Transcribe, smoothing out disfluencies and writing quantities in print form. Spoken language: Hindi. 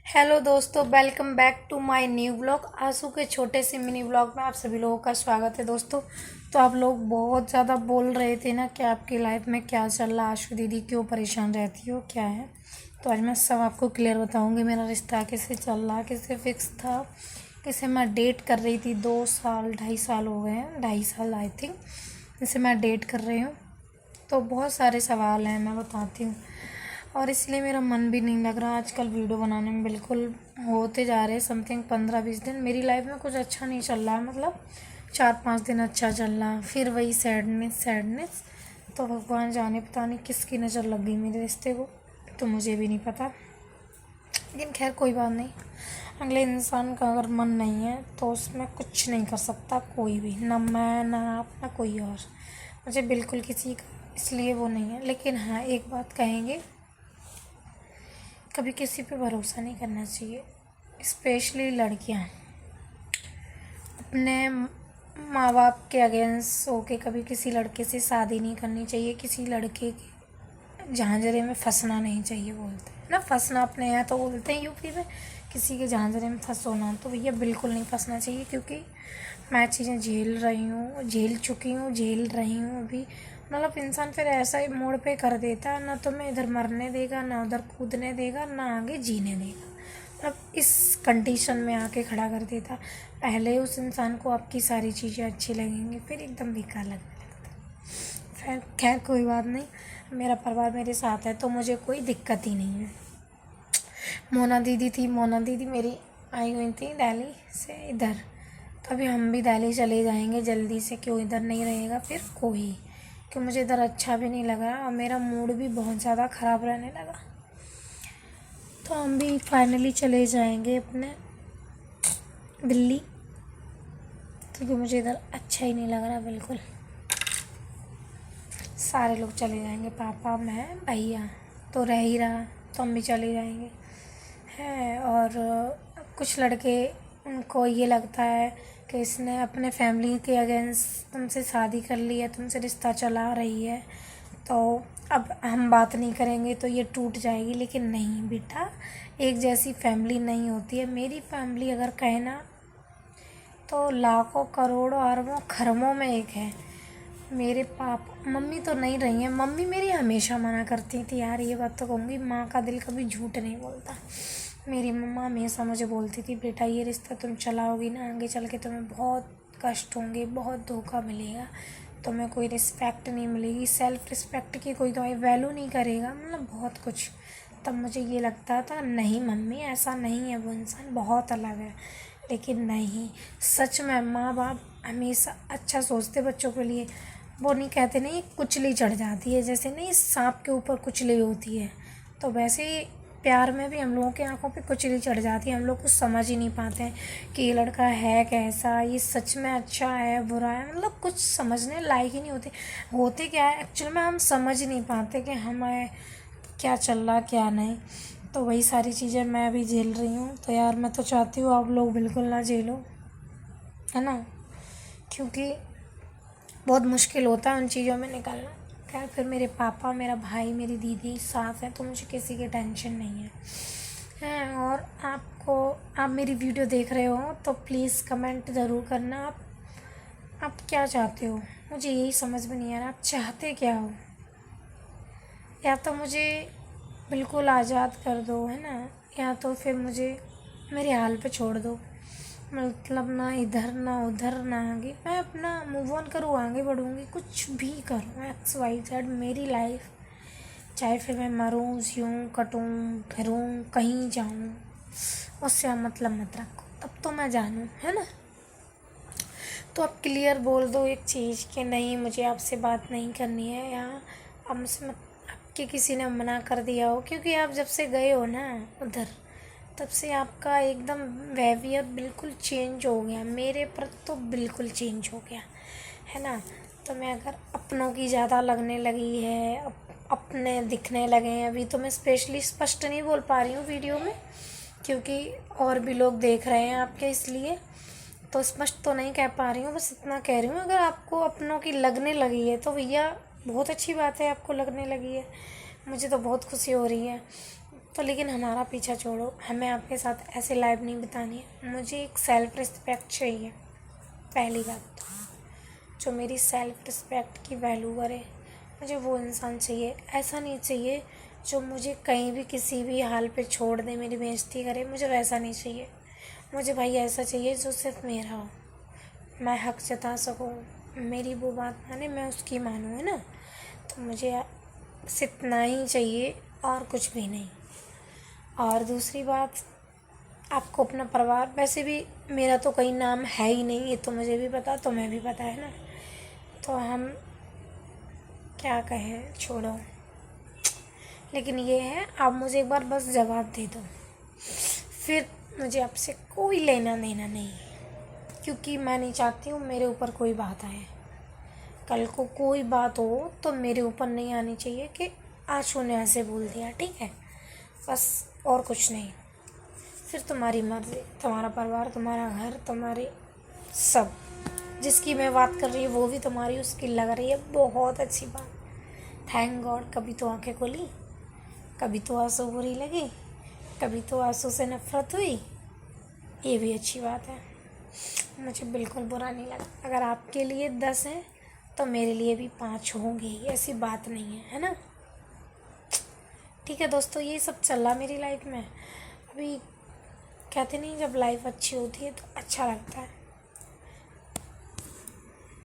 हेलो दोस्तों, welcome back to my new blog. आंसू के छोटे से मिनी ब्लॉग में आप सभी लोगों का स्वागत है दोस्तों। तो आप लोग बहुत ज़्यादा बोल रहे थे ना कि आपकी लाइफ में क्या चल रहा, आशु दीदी क्यों परेशान रहती हो, क्या है। तो आज मैं सब आपको क्लियर बताऊंगी। मेरा रिश्ता कैसे चल रहा, कैसे फिक्स था, कैसे मैं डेट कर रही थी। 2 साल 2.5 साल हो गए हैं, 2.5 साल आई थिंक, जैसे मैं डेट कर रही हूँ। तो बहुत सारे सवाल हैं, मैं बताती हूँ। और इसलिए मेरा मन भी नहीं लग रहा आजकल वीडियो बनाने में। बिल्कुल होते जा रहे समथिंग 15-20 दिन मेरी लाइफ में कुछ अच्छा नहीं चल रहा है। मतलब 4-5 दिन अच्छा चल रहा, फिर वही सैडनेस सैडनेस। तो भगवान जाने, पता नहीं किसकी नज़र लग गई मेरे रिश्ते को, तो मुझे भी नहीं पता। लेकिन खैर कोई बात नहीं। अगले इंसान का अगर मन नहीं है तो उसमें कुछ नहीं कर सकता कोई भी, ना मैं, ना आप, ना कोई और। मुझे बिल्कुल किसी का इसलिए वो नहीं है। लेकिन हाँ, एक बात कहेंगे, कभी किसी पे भरोसा नहीं करना चाहिए, स्पेशली लड़कियां। अपने माँ बाप के अगेंस्ट होके कभी किसी लड़के से शादी नहीं करनी चाहिए। किसी लड़के के झांझरे में फंसना नहीं चाहिए। बोलते हैं ना, फंसना अपने यहाँ तो बोलते हैं यूपी में, किसी के झांझरे में फंसो ना। तो भैया बिल्कुल नहीं फंसना चाहिए, क्योंकि मैं चीज़ें झेल रही हूँ, झेल चुकी हूँ, झेल रही हूँ अभी। मतलब इंसान फिर ऐसा ही मोड़ पे कर देता है, ना तो मैं इधर मरने देगा, ना उधर कूदने देगा, ना आगे जीने देगा। मतलब इस कंडीशन में आके खड़ा कर देता। पहले उस इंसान को आपकी सारी चीज़ें अच्छी लगेंगी, फिर एकदम बेकार लगने लगता। खैर खैर कोई बात नहीं, मेरा परिवार मेरे साथ है तो मुझे कोई दिक्कत ही नहीं है। मोना दीदी थी, मोना दीदी मेरी आई हुई थी दिल्ली से इधर। तो अभी हम भी दिल्ली चले जाएंगे जल्दी से। क्यों इधर नहीं रहेगा फिर कोई, कि मुझे इधर अच्छा भी नहीं लग रहा और मेरा मूड भी बहुत ज़्यादा ख़राब रहने लगा। तो हम भी फाइनली चले जाएंगे अपने दिल्ली, क्योंकि मुझे इधर अच्छा ही नहीं लग रहा बिल्कुल। सारे लोग चले जाएंगे, पापा, मैं, भैया तो रह ही रहा, तो हम भी चले जाएंगे हैं। और कुछ लड़के, उनको ये लगता है कि इसने अपने फैमिली के अगेंस्ट तुमसे शादी कर ली है, तुमसे रिश्ता चला रही है, तो अब हम बात नहीं करेंगे तो ये टूट जाएगी। लेकिन नहीं बेटा, एक जैसी फैमिली नहीं होती है। मेरी फैमिली अगर कहना तो लाखों करोड़ों अरबों खरबों में एक है। मेरे पापा, मम्मी तो नहीं रही हैं, मम्मी मेरी हमेशा मना करती थी यार, ये बात तो कहूँगी, माँ का दिल कभी झूठ नहीं बोलता। मेरी मम्मा हमेशा मुझे बोलती थी, बेटा ये रिश्ता तुम चलाओगी ना, आगे चल के तुम्हें बहुत कष्ट होंगे, बहुत धोखा मिलेगा, तुम्हें कोई रिस्पेक्ट नहीं मिलेगी, सेल्फ रिस्पेक्ट की कोई तुम्हारी वैल्यू नहीं करेगा, मतलब बहुत कुछ। तब मुझे ये लगता था, नहीं मम्मी ऐसा नहीं है, वो इंसान बहुत अलग है। लेकिन नहीं, सच में माँ बाप हमेशा अच्छा सोचते बच्चों के लिए। वो नहीं कहते नहीं, कुचली चढ़ जाती है, जैसे नहीं सांप के ऊपर कुचली होती है, तो वैसे ही प्यार में भी हम लोगों की आंखों पे कुचली चढ़ जाती है। हम लोग कुछ समझ ही नहीं पाते हैं कि ये लड़का है कैसा, ये सच में अच्छा है बुरा है, मतलब कुछ समझने लायक ही नहीं होते। होते क्या है एक्चुअल में, हम समझ ही नहीं पाते कि हमें क्या चल रहा क्या नहीं। तो वही सारी चीज़ें मैं अभी झेल रही हूँ। तो यार मैं तो चाहती हूँ आप लोग बिल्कुल ना झेलो, है ना, क्योंकि बहुत मुश्किल होता है उन चीज़ों में निकलना। खैर फिर मेरे पापा, मेरा भाई, मेरी दीदी साथ हैं, तो मुझे किसी की टेंशन नहीं है। और आप मेरी वीडियो देख रहे हो तो प्लीज़ कमेंट ज़रूर करना, आप क्या चाहते हो। मुझे यही समझ में नहीं आ रहा, आप चाहते क्या हो। या तो मुझे बिल्कुल आज़ाद कर दो, है ना, या तो फिर मुझे मेरे हाल पे छोड़ दो। मतलब ना इधर ना उधर ना आगे, मैं अपना मूव ऑन करूँ, आगे बढ़ूँगी, कुछ भी करूँ, XYZ मेरी लाइफ। चाहे फिर मैं मरूँ, जीऊँ, कटूँ, फिरूँ, कहीं जाऊँ, उससे आप मतलब मत रखो, तब तो मैं जानूँ, है ना। तो आप क्लियर बोल दो एक चीज़ कि नहीं मुझे आपसे बात नहीं करनी है, या आप मुझसे मत, आपके किसी ने मना कर दिया हो। क्योंकि आप जब से गए हो ना उधर, तब से आपका एकदम बिहेवियर बिल्कुल चेंज हो गया, मेरे पर तो बिल्कुल चेंज हो गया, है ना। तो मैं अगर अपनों की ज़्यादा लगने लगी है, अपने दिखने लगे हैं अभी, तो मैं स्पेशली स्पष्ट नहीं बोल पा रही हूँ वीडियो में, क्योंकि और भी लोग देख रहे हैं आपके, इसलिए तो स्पष्ट तो नहीं कह पा रही हूँ। बस इतना कह रही हूँ, अगर आपको अपनों की लगने लगी है तो भैया बहुत अच्छी बात है, आपको लगने लगी है, मुझे तो बहुत खुशी हो रही है। तो लेकिन हमारा पीछा छोड़ो, हमें आपके साथ ऐसे लाइफ नहीं बितानी है। मुझे एक सेल्फ़ रिस्पेक्ट चाहिए, पहली बात तो। जो मेरी सेल्फ़ रिस्पेक्ट की वैल्यू करे, मुझे वो इंसान चाहिए। ऐसा नहीं चाहिए जो मुझे कहीं भी किसी भी हाल पे छोड़ दे, मेरी बेइज्जती करे, मुझे वैसा नहीं चाहिए। मुझे भाई ऐसा चाहिए जो सिर्फ़ मेरा हो, मैं हक जता सकूँ, मेरी वो बात माने, मैं उसकी मानूँ, है ना। तो मुझे बस इतना ही चाहिए और कुछ भी नहीं। और दूसरी बात, आपको अपना परिवार, वैसे भी मेरा तो कहीं नाम है ही नहीं, ये तो मुझे भी पता, तुम्हें भी पता है ना। तो हम क्या कहें, छोड़ो। लेकिन ये है, आप मुझे एक बार बस जवाब दे दो, फिर मुझे आपसे कोई लेना देना नहीं है। क्योंकि मैं नहीं चाहती हूँ मेरे ऊपर कोई बात आए। कल को कोई बात हो तो मेरे ऊपर नहीं आनी चाहिए कि आशू ने ऐसे बोल दिया, ठीक है। बस, और कुछ नहीं। फिर तुम्हारी मर्ज़ी, तुम्हारा परिवार, तुम्हारा घर, तुम्हारी सब, जिसकी मैं बात कर रही हूँ वो भी तुम्हारी उसकी लग रही है, बहुत अच्छी बात। थैंक गॉड, कभी तो आंखें खुली, कभी तो आंसू बुरी लगी, कभी तो आंसू से नफ़रत हुई, ये भी अच्छी बात है। मुझे बिल्कुल बुरा नहीं लगा। अगर आपके लिए 10 हैं तो मेरे लिए भी 5 होंगे, ऐसी बात नहीं है ना। ठीक है दोस्तों, ये सब चल रहा मेरी लाइफ में। अभी कहते नहीं, जब लाइफ अच्छी होती है तो अच्छा लगता है।